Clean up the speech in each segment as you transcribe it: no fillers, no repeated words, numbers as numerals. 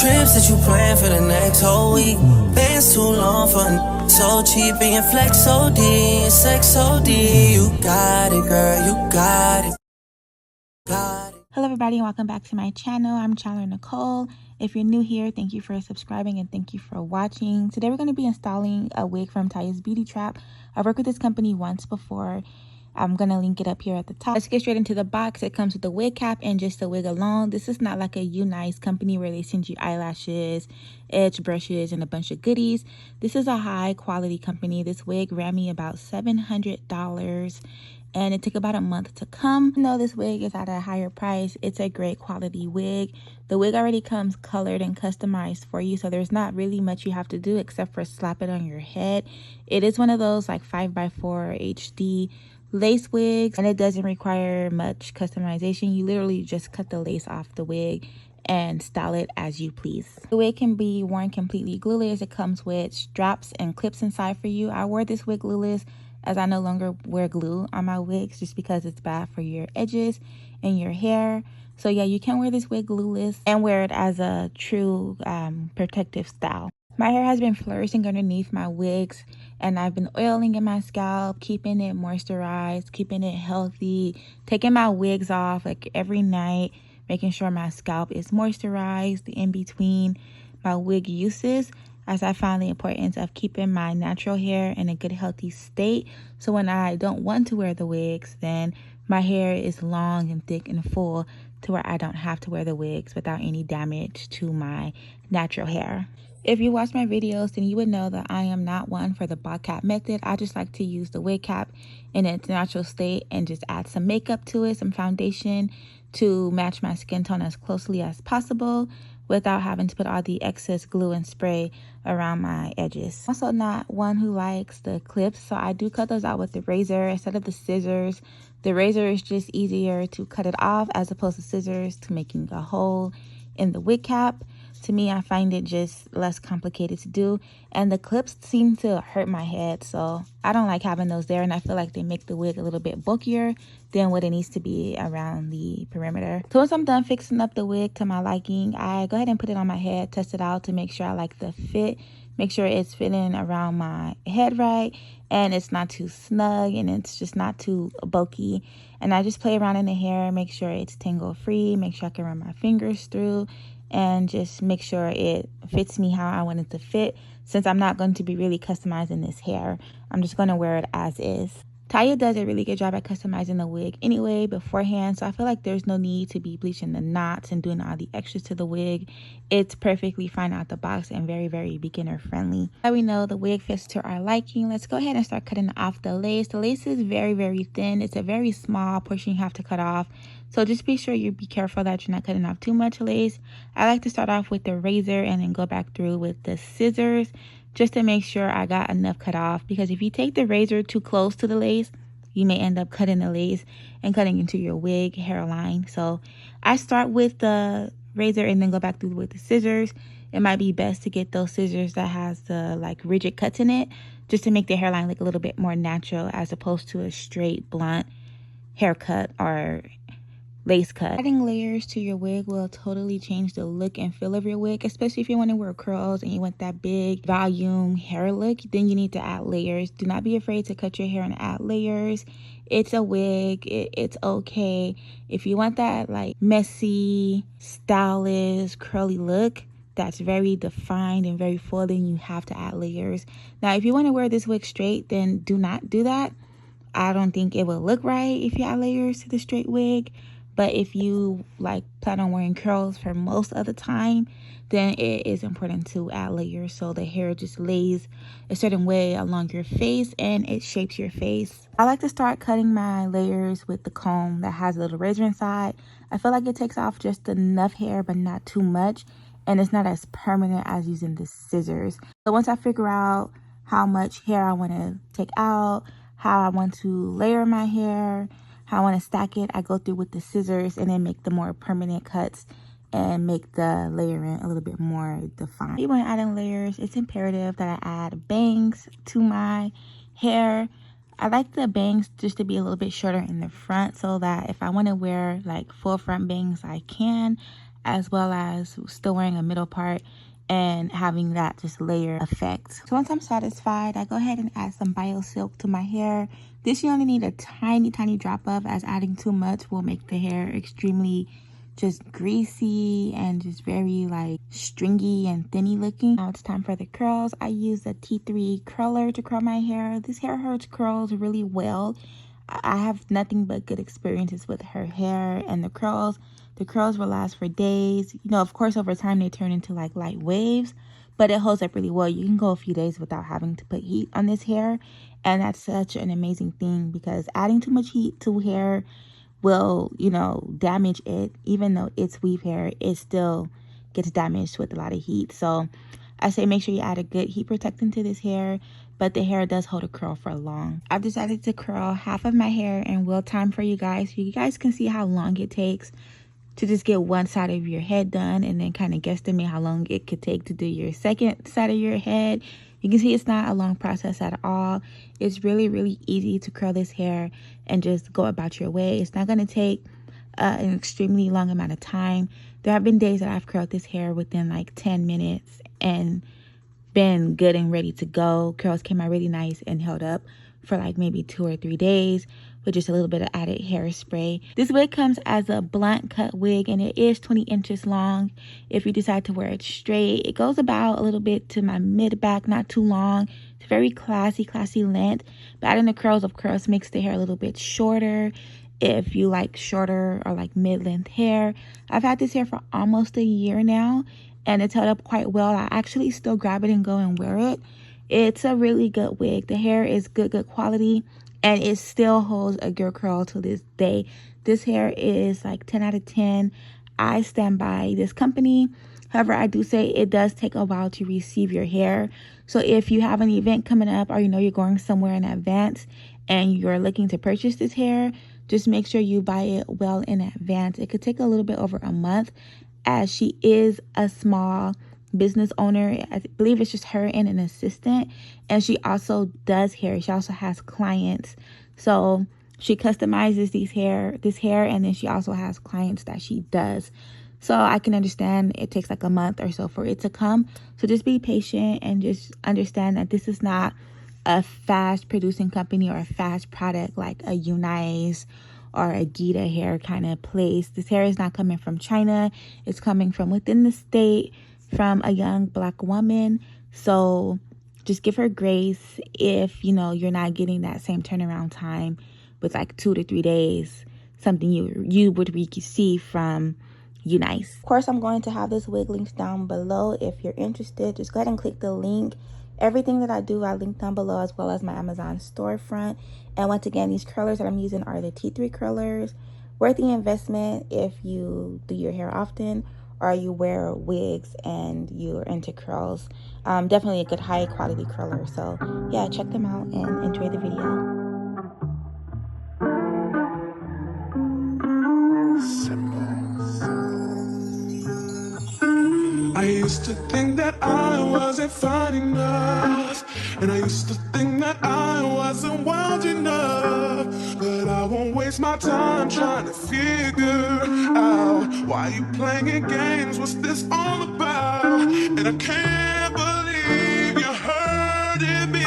trips that you plan for the next whole week. Bands too long for so cheap and your flex OD and sex OD. You got it, girl, you got it. Hello everybody and welcome back to my channel. I'm Chandler Nicole. If you're new here, thank you for subscribing and thank you for watching. Today we're going to be installing a wig from Tayahs Beauty Trap. I've worked with this company once before. I'm going to link it up here at the top. Let's get straight into the box. It comes with the wig cap and just the wig alone. This is not like a Nice company where they send you eyelashes, edge brushes, and a bunch of goodies. This is a high quality company. This wig ran me about $700. And it took about a month to come. Even though this wig is at a higher price, it's a great quality wig. The wig already comes colored and customized for you, so there's not really much you have to do except for slap it on your head. It is one of those like 5x4 HD lace wigs, and it doesn't require much customization. You literally just cut the lace off the wig and style it as you please. The wig can be worn completely glueless. It comes with straps and clips inside for you. I wore this wig glueless as I no longer wear glue on my wigs just because it's bad for your edges and your hair. So yeah, you can wear this wig glueless and wear it as a true protective style. My hair has been flourishing underneath my wigs, and I've been oiling in my scalp, keeping it moisturized, keeping it healthy, taking my wigs off like every night, making sure my scalp is moisturized in between my wig uses, as I found the importance of keeping my natural hair in a good healthy state. So when I don't want to wear the wigs, then my hair is long and thick and full to where I don't have to wear the wigs without any damage to my natural hair. If you watch my videos, then you would know that I am not one for the bob cap method. I just like to use the wig cap in its natural state and just add some makeup to it, some foundation to match my skin tone as closely as possible without having to put all the excess glue and spray around my edges. I'm also not one who likes the clips, so I do cut those out with the razor instead of the scissors. The razor is just easier to cut it off as opposed to scissors to making a hole in the wig cap. To me, I find it just less complicated to do, and the clips seem to hurt my head, so I don't like having those there, and I feel like they make the wig a little bit bulkier than what it needs to be around the perimeter. So once I'm done fixing up the wig to my liking, I go ahead and put it on my head, test it out to make sure I like the fit, make sure it's fitting around my head right, and it's not too snug, and it's just not too bulky. And I just play around in the hair, make sure it's tangle free, make sure I can run my fingers through, and just make sure it fits me how I want it to fit. Since I'm not going to be really customizing this hair, I'm just going to wear it as is. Tayah does a really good job at customizing the wig anyway beforehand, so I feel like there's no need to be bleaching the knots and doing all the extras to the wig. It's perfectly fine out the box and very, very beginner friendly. Now we know the wig fits to our liking. Let's go ahead and start cutting off the lace. The lace is very, very thin. It's a very small portion you have to cut off. So just be sure you be careful that you're not cutting off too much lace. I like to start off with the razor and then go back through with the scissors just to make sure I got enough cut off, because if you take the razor too close to the lace, you may end up cutting the lace and cutting into your wig hairline. So I start with the razor and then go back through with the scissors. It might be best to get those scissors that has the like rigid cuts in it, just to make the hairline look a little bit more natural as opposed to a straight blunt haircut or lace cut. Adding layers to your wig will totally change the look and feel of your wig, especially if you want to wear curls and you want that big volume hair look. Then you need to add layers. Do not be afraid to cut your hair and add layers. It's a wig. It's okay. If you want that like messy, stylish, curly look that's very defined and very full, then you have to add layers. Now, if you want to wear this wig straight, then do not do that. I don't think it will look right if you add layers to the straight wig. But if you like plan on wearing curls for most of the time, then it is important to add layers so the hair just lays a certain way along your face and it shapes your face. I like to start cutting my layers with the comb that has a little razor inside. I feel like it takes off just enough hair but not too much, and it's not as permanent as using the scissors. So once I figure out how much hair I want to take out, how I want to layer my hair, how I want to stack it, I go through with the scissors and then make the more permanent cuts and make the layering a little bit more defined. When adding layers, it's imperative that I add bangs to my hair. I like the bangs just to be a little bit shorter in the front so that if I want to wear like full front bangs, I can. as well as still wearing a middle part and having that just layer effect. So once I'm satisfied, I go ahead and add some bio silk to my hair. This you only need a tiny drop of, as adding too much will make the hair extremely just greasy and just very like stringy and thinny looking. Now it's time for the curls. I use a T3 curler to curl my hair. This hair hers curls really well. I have nothing but good experiences with her hair and the curls. The curls will last for days. You know, of course, over time they turn into like light waves, but it holds up really well. You can go a few days without having to put heat on this hair, and that's such an amazing thing, because adding too much heat to hair will, you know, damage it. Even though it's weave hair, it still gets damaged with a lot of heat. So I say make sure you add a good heat protectant to this hair, but the hair does hold a curl for long. I've decided to curl half of my hair in real time for you guys, so you guys can see how long it takes to just get one side of your head done, and then kind of guesstimate how long it could take to do your second side of your head. You can see it's not a long process at all. It's really easy to curl this hair and just go about your way. It's not going to take an extremely long amount of time. There have been days that I've curled this hair within like 10 minutes and been good and ready to go. Curls came out really nice and held up for like maybe 2 or 3 days with just a little bit of added hairspray. This wig comes as a blunt cut wig, and it is 20 inches long. If you decide to wear it straight, it goes about a little bit to my mid back, not too long. It's very classy length, but adding the curls of course makes the hair a little bit shorter if you like shorter or like mid-length hair. I've had this hair for almost a year now, and it's held up quite well. I actually still grab it and go and wear it. It's a really good wig. The hair is good quality, and it still holds a good curl to this day. This hair is like 10 out of 10. I stand by this company. However, I do say it does take a while to receive your hair. So if you have an event coming up, or you know you're going somewhere in advance and you're looking to purchase this hair, just make sure you buy it well in advance. It could take a little bit over a month, as she is a small business owner. I believe it's just her and an assistant, and she also does hair. She also has clients, so she customizes this hair, and then she also has clients that she does. So I can understand it takes like a month or so for it to come. So just be patient and just understand that this is not a fast producing company or a fast product like a Unice or a Gita hair kind of place. This hair is not coming from China. It's coming from within the state, from a young Black woman. So just give her grace if, you know, you're not getting that same turnaround time with like 2 to 3 days, something you would receive from Unice. Of course, I'm going to have this wig linked down below. If you're interested, just go ahead and click the link. Everything that I do, I link down below, as well as my Amazon storefront. And once again, these curlers that I'm using are the T3 curlers. Worth the investment if you do your hair often, or you wear wigs and you're into curls. Definitely a good high quality curler. So yeah, check them out and enjoy the video. I used to think that I wasn't fine enough, and I used to think that I wasn't wild enough. But I won't waste my time trying to figure out why you playing games, what's this all about? And I can't believe you hurting me.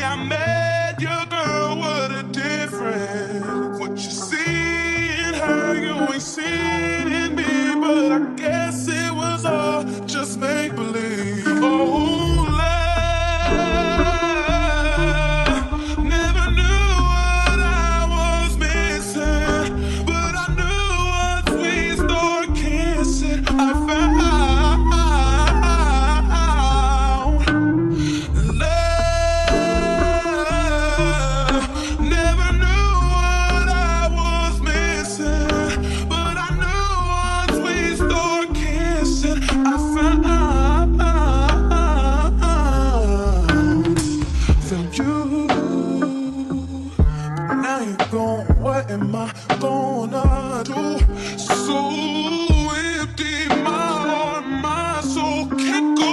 I met your girl, what a difference. What you see in her, you ain't seen in me. But I guess it was all just make believe. Oh, love, never knew what I was missing, but I knew once we started kissing, I found love. Never knew what I was missing, but I knew once we started kissing, I found you. Now you're gone, what am I gonna do? So empty, my heart, my soul can't go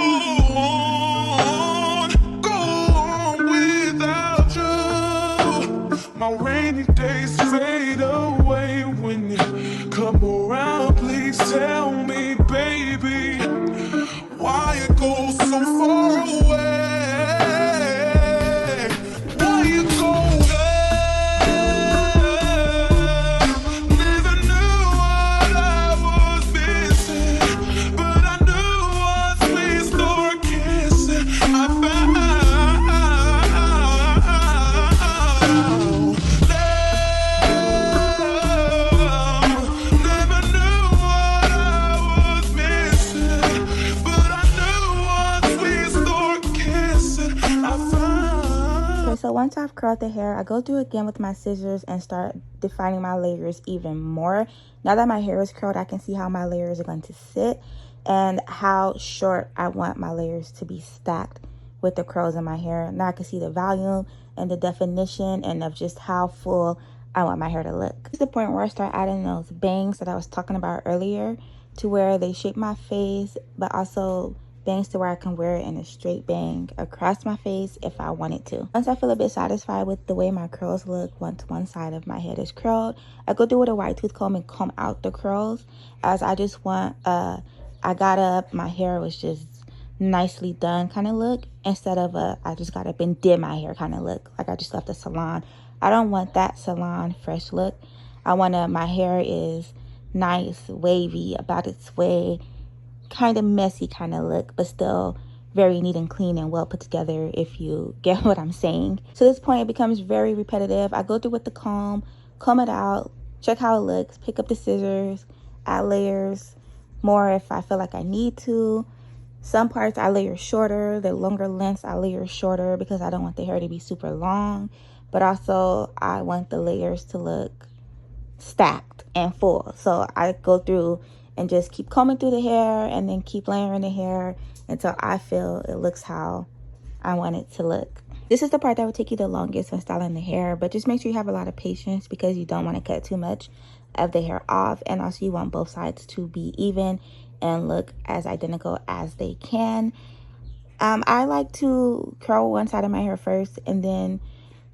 on without you. My rainy days fade away when you come around. Please tell me, baby, why you go so far away? Why you go there? Never knew what I was missing, but I knew once we start kissing, I found so once I've curled the hair, I go through again with my scissors and start defining my layers even more. Now that my hair is curled, I can see how my layers are going to sit and how short I want my layers to be stacked with the curls in my hair. Now I can see the volume and the definition and of just how full I want my hair to look. This is the point where I start adding those bangs that I was talking about earlier, to where they shape my face, but also bangs to where I can wear it in a straight bang across my face if I wanted to. Once I feel a bit satisfied with the way my curls look, once one side of my head is curled, I go through with a wide tooth comb and comb out the curls, as I just want I got up, my hair was just nicely done kind of look, instead of I just got up and did my hair kind of look, like I just left the salon. I don't want that salon fresh look. I want my hair is nice, wavy, about its way, kind of messy kind of look, but still very neat and clean and well put together, if you get what I'm saying. So this point, it becomes very repetitive. I go through with the comb it out, check how it looks, pick up the scissors, add layers more if I feel like I need to. Some parts I layer shorter, the longer lengths I layer shorter because I don't want the hair to be super long, but also I want the layers to look stacked and full. So I go through and just keep combing through the hair and then keep layering the hair until I feel it looks how I want it to look. This is the part that would take you the longest when styling the hair, but just make sure you have a lot of patience because you don't want to cut too much of the hair off, and also you want both sides to be even and look as identical as they can. I like to curl one side of my hair first and then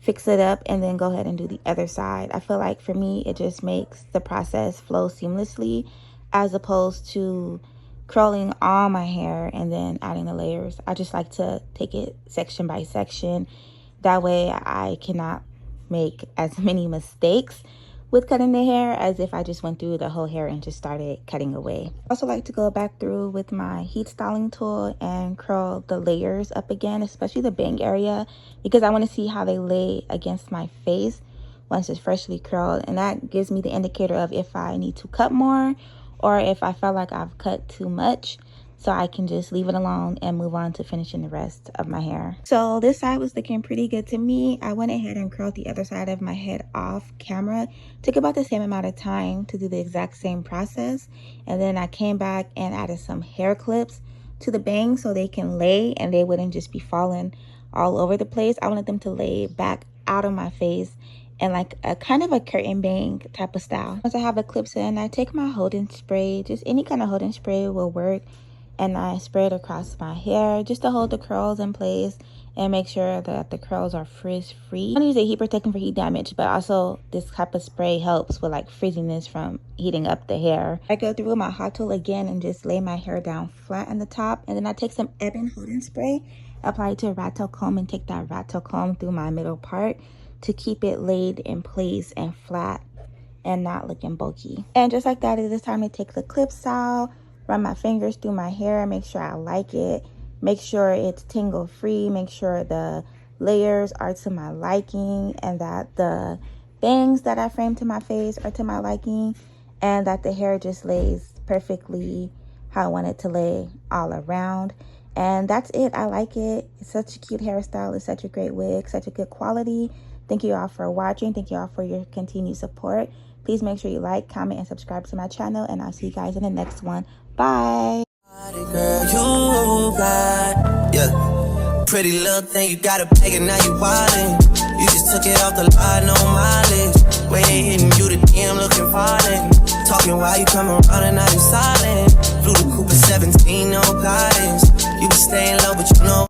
fix it up and then go ahead and do the other side. I feel like for me, it just makes the process flow seamlessly, as opposed to curling all my hair and then adding the layers. I just like to take it section by section. That way I cannot make as many mistakes with cutting the hair as if I just went through the whole hair and just started cutting away. I also like to go back through with my heat styling tool and curl the layers up again, especially the bang area, because I want to see how they lay against my face once it's freshly curled, and that gives me the indicator of if I need to cut more or if I felt like I've cut too much, so I can just leave it alone and move on to finishing the rest of my hair. So this side was looking pretty good to me. I went ahead and curled the other side of my head off camera. Took about the same amount of time to do the exact same process, and then I came back and added some hair clips to the bangs so they can lay and they wouldn't just be falling all over the place. I wanted them to lay back out of my face and like a kind of a curtain bang type of style. Once I have the clips in, I take my holding spray, just any kind of holding spray will work, and I spray it across my hair just to hold the curls in place and make sure that the curls are frizz free. I don't use a heat protectant for heat damage, but also this type of spray helps with like frizziness from heating up the hair. I go through with my hot tool again and just lay my hair down flat on the top, and then I take some Ebin holding spray, apply it to a rat tail comb, and take that rat tail comb through my middle part to keep it laid in place and flat and not looking bulky. And just like that, it is time to take the clips out, run my fingers through my hair, make sure I like it, make sure it's tingle free, make sure the layers are to my liking, and that the bangs that I frame to my face are to my liking, and that the hair just lays perfectly how I want it to lay all around. And that's it. I like it. It's such a cute hairstyle. It's such a great wig, such a good quality. Thank you all for watching. Thank you all for your continued support. Please make sure you like, comment, and subscribe to my channel, and I'll see you guys in the next one. Bye. Girl, you got, yeah, pretty little thing, you got a bag and now you wildin'. You just took it off the line, no mileage. When they hitting you, the DM looking violent. Talking while you come around and now you silent. Flew the Cooper 17, no guidance. You be staying low, but you know